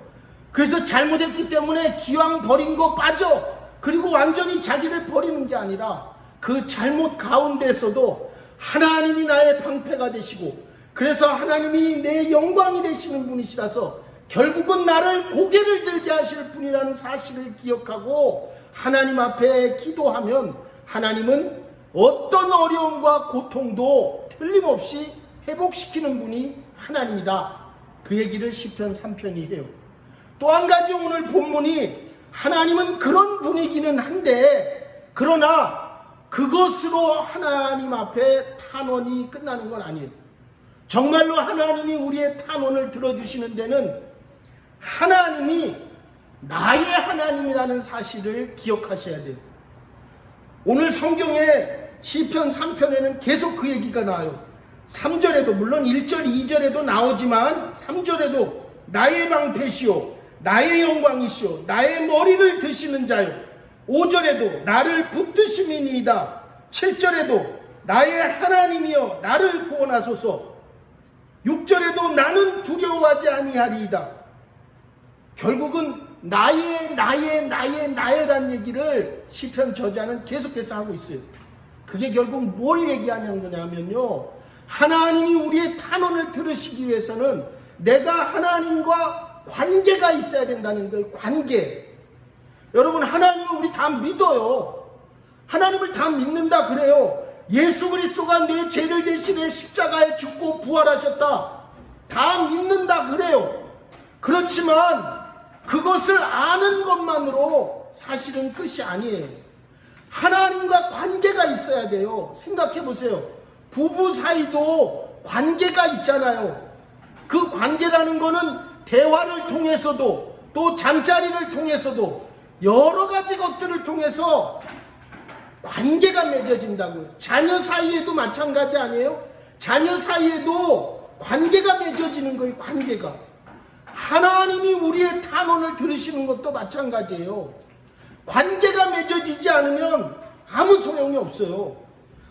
그래서 잘못했기 때문에 기왕 버린 거 빠져, 그리고 완전히 자기를 버리는 게 아니라 그 잘못 가운데서도 하나님이 나의 방패가 되시고, 그래서 하나님이 내 영광이 되시는 분이시라서 결국은 나를 고개를 들게 하실 분이라는 사실을 기억하고 하나님 앞에 기도하면, 하나님은 어떤 어려움과 고통도 틀림없이 회복시키는 분이 하나님이다. 그 얘기를 시편 3편이 해요. 또 한 가지, 오늘 본문이 하나님은 그런 분이기는 한데, 그러나 그것으로 하나님 앞에 탄원이 끝나는 건 아니에요. 정말로 하나님이 우리의 탄원을 들어주시는 데는 하나님이 나의 하나님이라는 사실을 기억하셔야 돼요. 오늘 성경에 시편 3편에는 계속 그 얘기가 나와요. 3절에도, 물론 1절, 2절에도 나오지만 3절에도 나의 방패시오, 나의 영광이시오, 나의 머리를 드시는 자요. 5절에도 나를 붙드심이니이다. 7절에도 나의 하나님이여 나를 구원하소서. 6절에도 나는 두려워하지 아니하리이다. 결국은 나의란 얘기를 시편 저자는 계속해서 하고 있어요. 그게 결국 뭘 얘기하는 거냐면요, 하나님이 우리의 탄원을 들으시기 위해서는 내가 하나님과 관계가 있어야 된다는 거예요. 관계. 여러분, 하나님은 우리 다 믿어요. 하나님을 다 믿는다 그래요. 예수 그리스도가 내 죄를 대신해 십자가에 죽고 부활하셨다, 다 믿는다 그래요. 그렇지만 그것을 아는 것만으로 사실은 끝이 아니에요. 하나님과 관계가 있어야 돼요. 생각해 보세요. 부부 사이도 관계가 있잖아요. 그 관계라는 거는 대화를 통해서도, 또 잠자리를 통해서도, 여러 가지 것들을 통해서 관계가 맺어진다고요. 자녀 사이에도 마찬가지 아니에요? 자녀 사이에도 관계가 맺어지는 거예요. 관계가. 하나님이 우리의 탄원을 들으시는 것도 마찬가지예요. 관계가 맺어지지 않으면 아무 소용이 없어요.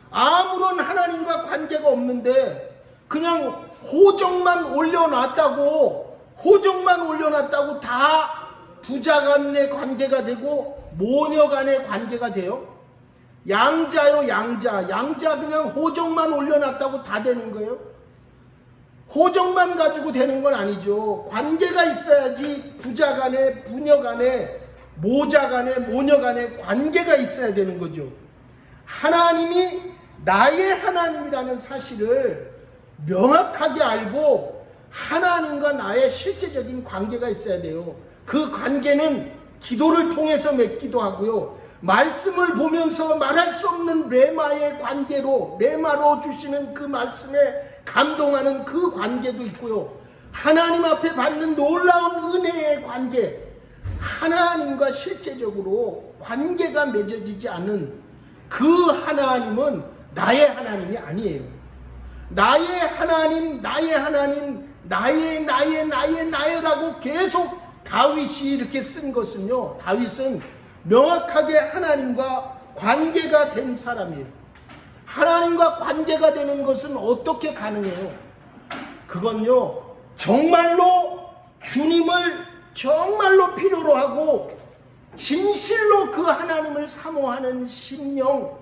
아무런 하나님과 관계가 없는데 그냥 호적만 올려놨다고 다 부자 간의 관계가 되고 모녀 간의 관계가 돼요? 양자요, 양자 그냥 호적만 올려놨다고 다 되는 거예요? 호적만 가지고 되는 건 아니죠. 관계가 있어야지. 부자 간에, 부녀 간에, 모자 간에, 모녀 간에 관계가 있어야 되는 거죠. 하나님이 나의 하나님이라는 사실을 명확하게 알고 하나님과 나의 실제적인 관계가 있어야 돼요. 그 관계는 기도를 통해서 맺기도 하고요, 말씀을 보면서 말할 수 없는 레마의 관계로, 레마로 주시는 그 말씀에 감동하는 그 관계도 있고요, 하나님 앞에 받는 놀라운 은혜의 관계, 하나님과 실제적으로 관계가 맺어지지 않은 그 하나님은 나의 하나님이 아니에요. 나의 하나님, 나의 하나님, 나의라고 계속 다윗이 이렇게 쓴 것은요, 다윗은 명확하게 하나님과 관계가 된 사람이에요. 하나님과 관계가 되는 것은 어떻게 가능해요? 그건요, 정말로 주님을 정말로 필요로 하고 진실로 그 하나님을 사모하는 심령,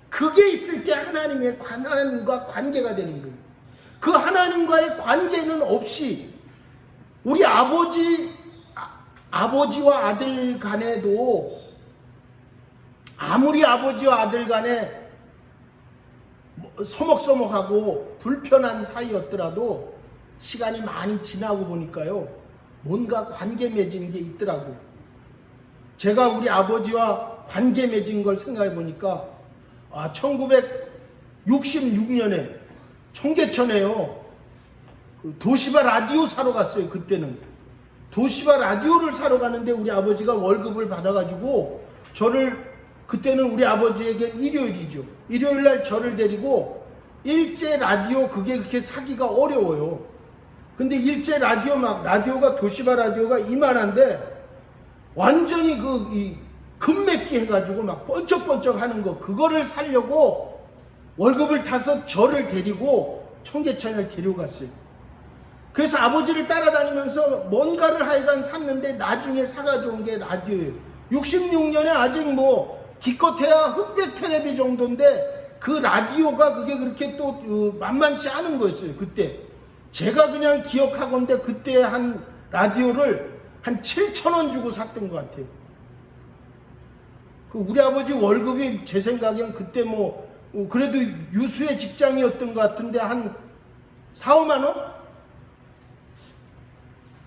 그게 있을 때 하나님과 관계가 되는 거예요. 그 하나님과의 관계는 없이 우리 아버지와 아들 간에도 아무리 아버지와 아들 간에 서먹서먹하고 불편한 사이였더라도 시간이 많이 지나고 보니까요, 뭔가 관계 맺은 게 있더라고요. 제가 우리 아버지와 관계 맺은 걸 생각해 보니까 1966년에 청계천에요, 도시바 라디오 사러 갔어요. 그때는 도시바 라디오를 사러 가는데 우리 아버지가 월급을 받아가지고 저를, 그때는 우리 아버지에게 일요일이죠, 일요일날 저를 데리고 일제 라디오, 그게 그렇게 사기가 어려워요. 근데 일제 라디오, 라디오가 도시바 라디오가 이만한데 완전히 이 금맥기 해가지고 막 번쩍번쩍 하는 거, 그거를 사려고 월급을 타서 저를 데리고 청계천을 데려갔어요. 그래서 아버지를 따라다니면서 뭔가를 하여간 샀는데 나중에 사가지고 온 게 라디오예요. 66년에 아직 기껏해야 흑백 텔레비 정도인데 그 라디오가 그게 그렇게 또 만만치 않은 거였어요. 그때 제가 그냥 기억하건대 그때 한 라디오를 한 7,000원 주고 샀던 것 같아요. 우리 아버지 월급이 제 생각엔 그때 그래도 유수의 직장이었던 것 같은데 한 4, 5만 원?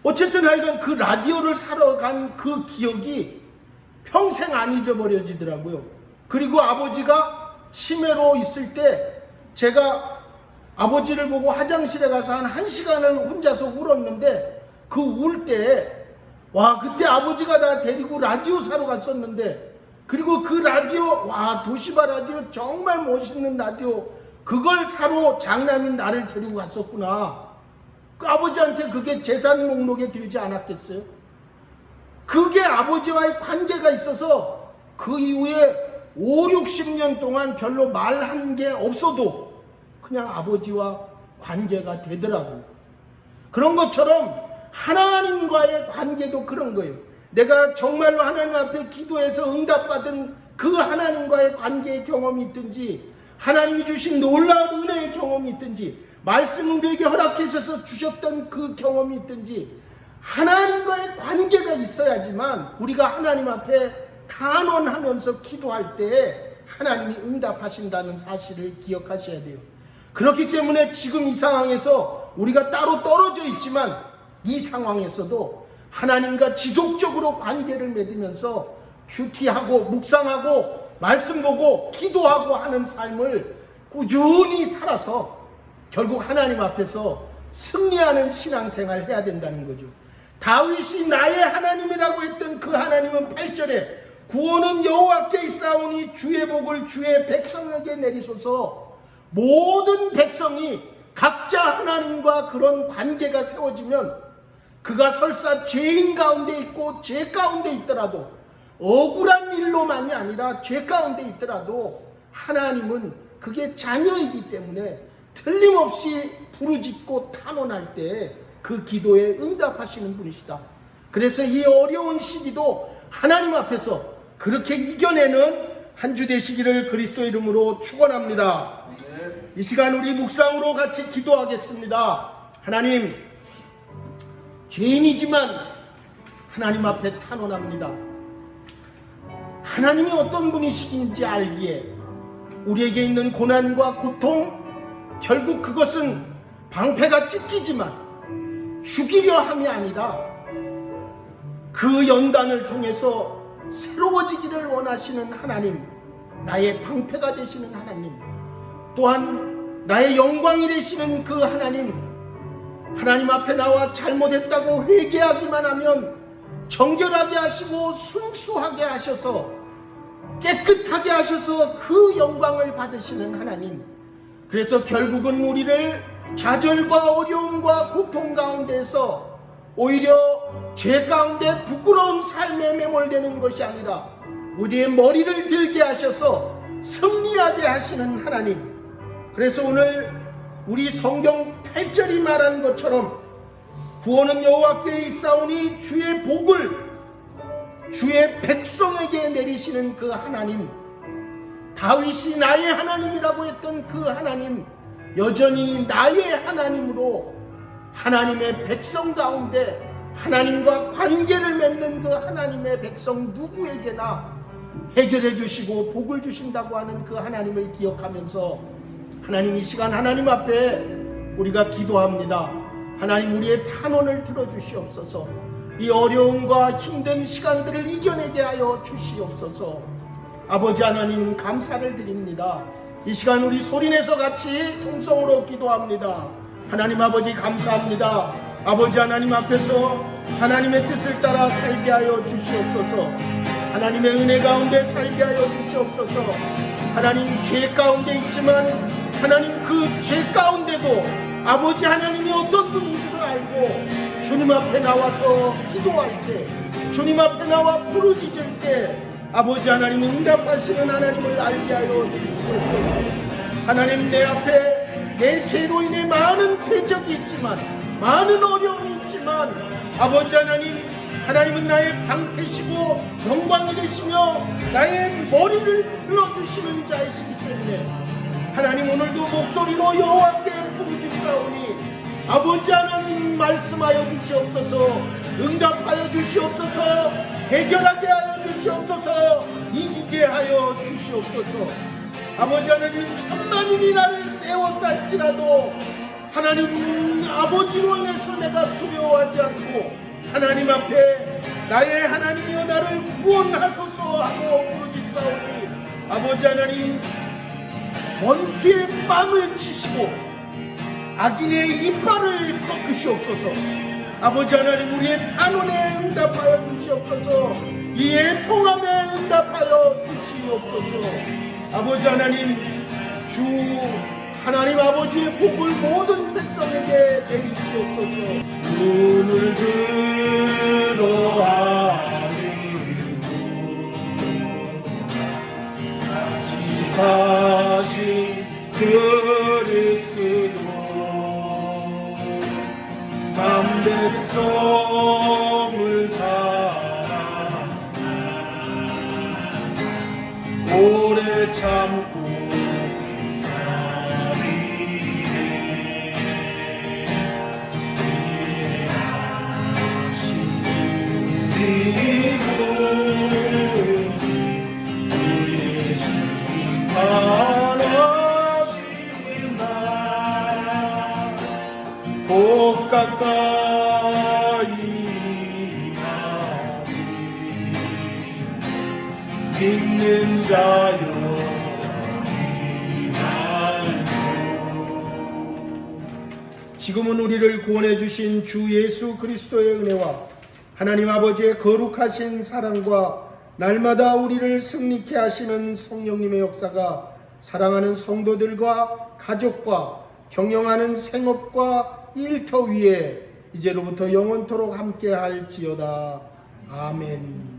어쨌든 하여간 그 라디오를 사러 간 그 기억이 평생 안 잊어버려지더라고요. 그리고 아버지가 치매로 있을 때 제가 아버지를 보고 화장실에 가서 한 1시간을 혼자서 울었는데, 그 울 때 그때 아버지가 나 데리고 라디오 사러 갔었는데, 그리고 그 라디오, 도시바 라디오 정말 멋있는 라디오, 그걸 사러 장남인 나를 데리고 갔었구나. 그 아버지한테 그게 재산 목록에 들지 않았겠어요? 그게 아버지와의 관계가 있어서 그 이후에 5, 60년 동안 별로 말한 게 없어도 그냥 아버지와 관계가 되더라고요. 그런 것처럼 하나님과의 관계도 그런 거예요. 내가 정말로 하나님 앞에 기도해서 응답받은 그 하나님과의 관계의 경험이 있든지, 하나님이 주신 놀라운 은혜의 경험이 있든지, 말씀을 우리에게 허락하셔서 주셨던 그 경험이 있든지, 하나님과의 관계가 있어야지만 우리가 하나님 앞에 단언하면서 기도할 때 하나님이 응답하신다는 사실을 기억하셔야 돼요. 그렇기 때문에 지금 이 상황에서 우리가 따로 떨어져 있지만 이 상황에서도 하나님과 지속적으로 관계를 맺으면서 큐티하고 묵상하고 말씀 보고 기도하고 하는 삶을 꾸준히 살아서 결국 하나님 앞에서 승리하는 신앙생활을 해야 된다는 거죠. 다윗이 나의 하나님이라고 했던 그 하나님은 8절에 구원은 여호와께 있사오니 주의 복을 주의 백성에게 내리소서. 모든 백성이 각자 하나님과 그런 관계가 세워지면 그가 설사 죄인 가운데 있고 죄 가운데 있더라도, 억울한 일로만이 아니라 죄 가운데 있더라도 하나님은 그게 자녀이기 때문에 틀림없이 부르짖고 탄원할 때 그 기도에 응답하시는 분이시다. 그래서 이 어려운 시기도 하나님 앞에서 그렇게 이겨내는 한 주 되시기를 그리스도 이름으로 축원합니다. 이 시간 우리 묵상으로 같이 기도하겠습니다. 하나님, 죄인이지만 하나님 앞에 탄원합니다. 하나님이 어떤 분이신지 알기에 우리에게 있는 고난과 고통, 결국 그것은 방패가 찢기지만 죽이려 함이 아니라 그 연단을 통해서 새로워지기를 원하시는 하나님, 나의 방패가 되시는 하나님, 또한 나의 영광이 되시는 그 하나님, 하나님 앞에 나와 잘못했다고 회개하기만 하면 정결하게 하시고 순수하게 하셔서 깨끗하게 하셔서 그 영광을 받으시는 하나님, 그래서 결국은 우리를 좌절과 어려움과 고통 가운데서 오히려 죄 가운데 부끄러운 삶에 매몰되는 것이 아니라 우리의 머리를 들게 하셔서 승리하게 하시는 하나님, 그래서 오늘 우리 성경 8절이 말한 것처럼 구원은 여호와께 있사오니 주의 복을 주의 백성에게 내리시는 그 하나님, 다윗이 나의 하나님이라고 했던 그 하나님, 여전히 나의 하나님으로 하나님의 백성 가운데 하나님과 관계를 맺는 그 하나님의 백성 누구에게나 해결해 주시고 복을 주신다고 하는 그 하나님을 기억하면서 하나님, 이 시간 하나님 앞에 우리가 기도합니다. 하나님, 우리의 탄원을 들어주시옵소서. 이 어려움과 힘든 시간들을 이겨내게 하여 주시옵소서. 아버지 하나님, 감사를 드립니다. 이 시간 우리 소리내서 같이 통성으로 기도합니다. 하나님 아버지, 감사합니다. 아버지 하나님 앞에서 하나님의 뜻을 따라 살게 하여 주시옵소서. 하나님의 은혜 가운데 살게 하여 주시옵소서. 하나님, 죄 가운데 있지만 하나님, 그 죄 가운데도 아버지 하나님이 어떤 분인 줄 알고 주님 앞에 나와서 기도할 때, 주님 앞에 나와 부르짖을 때 아버지 하나님 응답하시는 하나님을 알게 하여 주시옵소서. 하나님, 내 앞에 내 죄로 인해 많은 대적이 있지만, 많은 어려움이 있지만 아버지 하나님, 하나님은 나의 방패시고 영광이 되시며 나의 머리를 들어주시는 자이시기 때문에 하나님, 오늘도 목소리로 여호와께 부르짖사오니 아버지 하나님 말씀하여 주시옵소서. 응답하여 주시옵소서. 해결하게 하여 주시옵소서. 이기게 하여 주시옵소서. 아버지 하나님, 천만인이 나를 세워살지라도 하나님 아버지로 인해서 내가 두려워하지 않고 하나님 앞에 나의 하나님이여 나를 구원하소서 하고 부르짖사오니 아버지 하나님, 원수의 뺨을 치시고 악인의 이빨을 꺾으시옵소서. 아버지 하나님, 우리의 탄원에 응답하여 주시옵소서. 이 애통함에 응답하여 주시옵소서. 아버지 하나님, 주 하나님 아버지의 복을 모든 백성에게 내리시옵소서. 눈을 들어 하리고 사신 그리스도 만 백성을 사랑하며 오래 참고 가까이 믿는 자여 지금은 우리를 구원해 주신 주 예수 그리스도의 은혜와 하나님 아버지의 거룩하신 사랑과 날마다 우리를 승리케 하시는 성령님의 역사가 사랑하는 성도들과 가족과 경영하는 생업과 일터 위에 이제로부터 영원토록 함께 할지어다. 아멘.